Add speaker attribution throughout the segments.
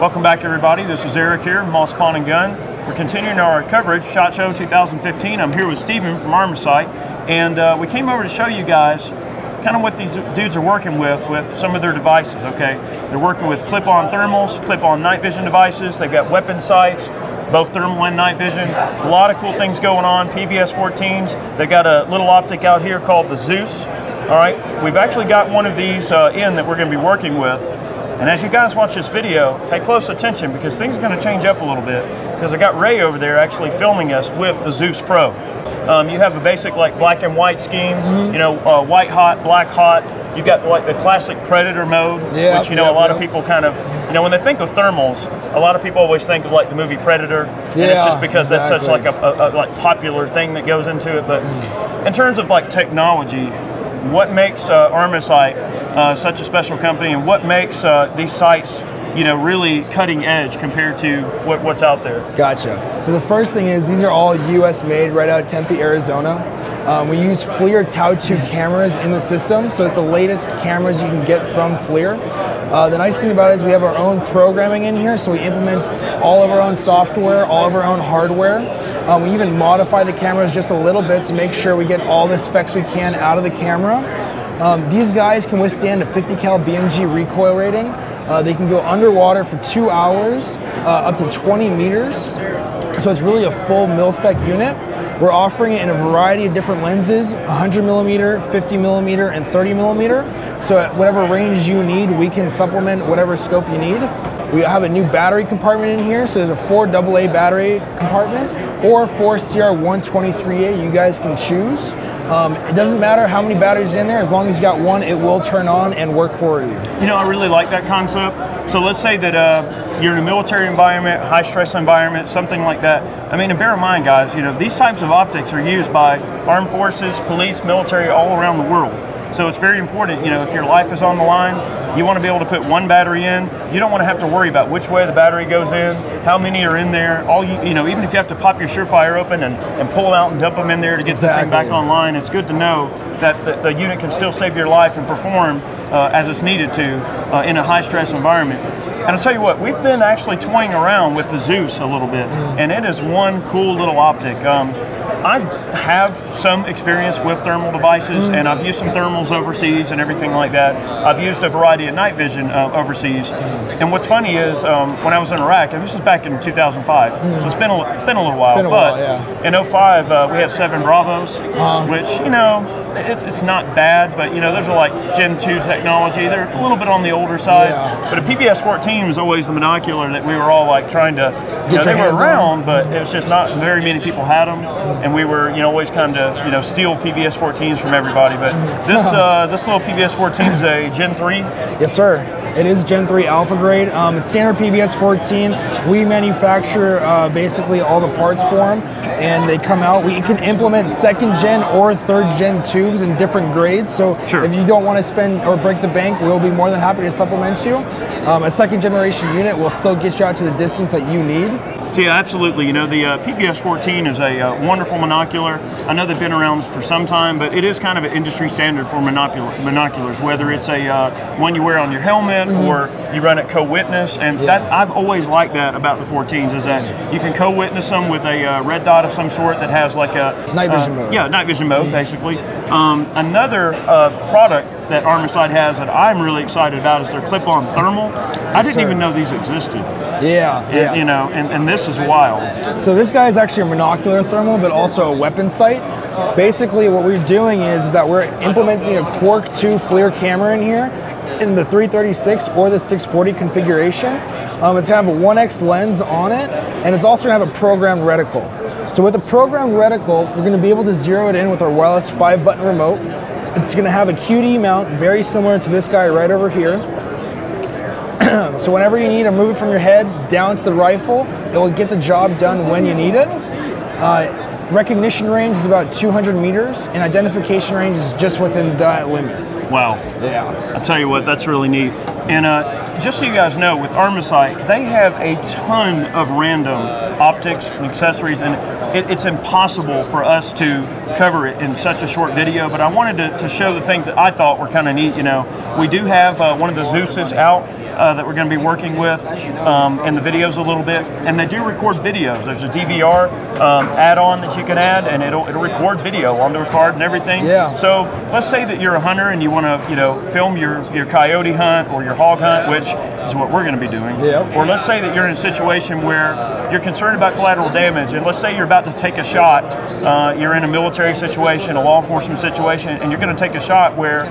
Speaker 1: Welcome back, everybody. This is Eric here, Moss Pawn & Gun. We're continuing our coverage, SHOT Show 2015. I'm here with Steven from Armasight, and we came over to show you guys kind of what these dudes are working with some of their devices, okay? They're working with clip-on thermals, clip-on night vision devices. They've got Weaponsights, both thermal and night vision. A lot of cool things going on, PVS 14s. They got a little optic out here called the Zeus. All right, we've actually got one of these in that we're going to be working with. And as you guys watch this video, pay close attention because things are going to change up a little bit, because I got Ray over there actually filming us with the Zeus Pro. You have a basic like black and white scheme, you know, white hot, black hot. You got like the classic Predator mode, which you know a lot of people kind of, you know, when they think of thermals, a lot of people always think of like the movie Predator, and it's just because that's such like a like popular thing that goes into it. But in terms of like technology, what makes Armasight such a special company, and what makes these sights, you know, really cutting edge compared to what's out there?
Speaker 2: Gotcha. So the first thing is these are all US made right out of Tempe, Arizona. We use FLIR Tau 2 cameras in the system, so it's the latest cameras you can get from FLIR. The nice thing about it is we have our own programming in here, so we implement all of our own software, all of our own hardware. We even modify the cameras just a little bit to make sure we get all the specs we can out of the camera. These guys can withstand a 50 cal BMG recoil rating. They can go underwater for 2 hours, up to 20 meters. So it's really a full mil-spec unit. We're offering it in a variety of different lenses, 100 millimeter, 50 millimeter, and 30 millimeter. So at whatever range you need, we can supplement whatever scope you need. We have a new battery compartment in here, so there's a 4 AA battery compartment, or 4 CR123A, you guys can choose. It doesn't matter how many batteries in there, as long as you got one, it will turn on and work for you.
Speaker 1: You know, I really like that concept. So let's say that you're in a military environment, high stress environment, something like that. I mean, and bear in mind, guys, you know, these types of optics are used by armed forces, police, military, all around the world. So it's very important, you know, if your life is on the line, you want to be able to put one battery in. You don't want to have to worry about which way the battery goes in, how many are in there. All you know, even if you have to pop your Surefire open and pull them out and dump them in there to get the thing back online, it's good to know that the unit can still save your life and perform as it's needed to in a high stress environment. And I'll tell you what, we've been actually toying around with the Zeus a little bit, and it is one cool little optic. I have some experience with thermal devices, and I've used some thermals overseas and everything like that. I've used a variety of night vision overseas. And what's funny is when I was in Iraq, and this is back in 2005, so it's been a little while. In 05, we had 7 Bravos, which, you know, it's not bad, but you know, those are like Gen 2 technology. They're a little bit on the older side. But a PVS 14 was always the monocular that we were all like trying to, you know, they were around, but it was just not very many people had them, and we were, you know, always kind of, you know, steal PVS 14s from everybody. But this this little PVS 14 is a Gen 3.
Speaker 2: Yes, sir. It is Gen 3 alpha grade. It's standard PVS 14. We manufacture basically all the parts for them, and they come out. We can implement 2nd gen or 3rd gen tubes in different grades. So if you don't want to spend or break the bank, we'll be more than happy to supplement you. A 2nd generation unit will still get you out to the distance that you need.
Speaker 1: So yeah, absolutely. You know, the PVS 14 is a wonderful monocular. I know they've been around for some time, but it is kind of an industry standard for monoculars, whether it's a one you wear on your helmet or you run at co-witness. And that I've always liked that about the 14s, is that you can co-witness them with a red dot of some sort that has like a
Speaker 2: night vision mode.
Speaker 1: Yeah, night vision mode, basically. Another product that Armasight has that I'm really excited about is their clip-on thermal. I didn't even know these existed.
Speaker 2: Yeah.
Speaker 1: You know, and this is wild.
Speaker 2: So this guy is actually a monocular thermal, but also a weapon sight. Basically, what we're doing is that we're implementing a Quark 2 FLIR camera in here in the 336 or the 640 configuration. It's going to have a 1x lens on it, and it's also going to have a programmed reticle. So with the programmed reticle, we're going to be able to zero it in with our wireless 5-button remote. It's going to have a QD mount very similar to this guy right over here. So whenever you need to move it from your head down to the rifle, it will get the job done when you need it. Recognition range is about 200 meters, and identification range is just within that limit.
Speaker 1: Wow.
Speaker 2: Yeah.
Speaker 1: I'll tell you what, that's really neat. And just so you guys know, with Armasight, they have a ton of random optics and accessories, and it's impossible for us to cover it in such a short video, but I wanted to show the things that I thought were kind of neat. You know, we do have one of the Zeuses out that we're going to be working with in the videos a little bit, and they do record videos. There's a DVR add-on that you can add, and it'll record video onto a card and everything.
Speaker 2: Yeah.
Speaker 1: So let's say that you're a hunter and you want to, you know, film your coyote hunt or your hog hunt, which is what we're going to be doing.
Speaker 2: Yeah.
Speaker 1: Or let's say that you're in a situation where you're concerned about collateral damage, and let's say you're about to take a shot. You're in a military situation, a law enforcement situation, and you're going to take a shot where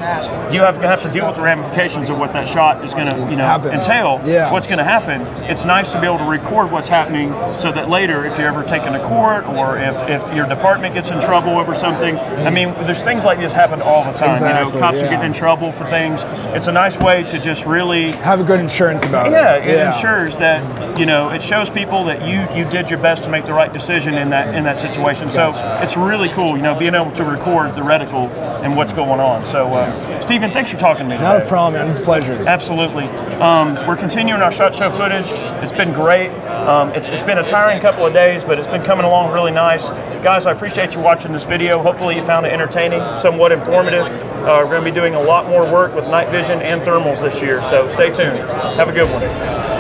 Speaker 1: you have to deal with the ramifications of what that shot is going to, you know, entail.
Speaker 2: Yeah.
Speaker 1: What's going to happen. It's nice to be able to record what's happening, so that later, if you're ever taken to court or if your department gets in trouble over something, I mean, there's things like this happen all the time.
Speaker 2: Exactly,
Speaker 1: you know, cops are getting in trouble for things. It's a nice way to just really
Speaker 2: have a good insurance about it.
Speaker 1: Yeah, it ensures that, you know, it shows people that you did your best to make the right decision in that situation. So it's really cool, you know, being able to record the reticle and what's going on. So, Stephen, thanks for talking to me today.
Speaker 2: Not a problem, man. It's a pleasure.
Speaker 1: Absolutely. We're continuing our SHOT Show footage. It's been great. It's been a tiring couple of days, but it's been coming along really nice. Guys, I appreciate you watching this video. Hopefully you found it entertaining, somewhat informative. We're going to be doing a lot more work with night vision and thermals this year, so stay tuned. Have a good one.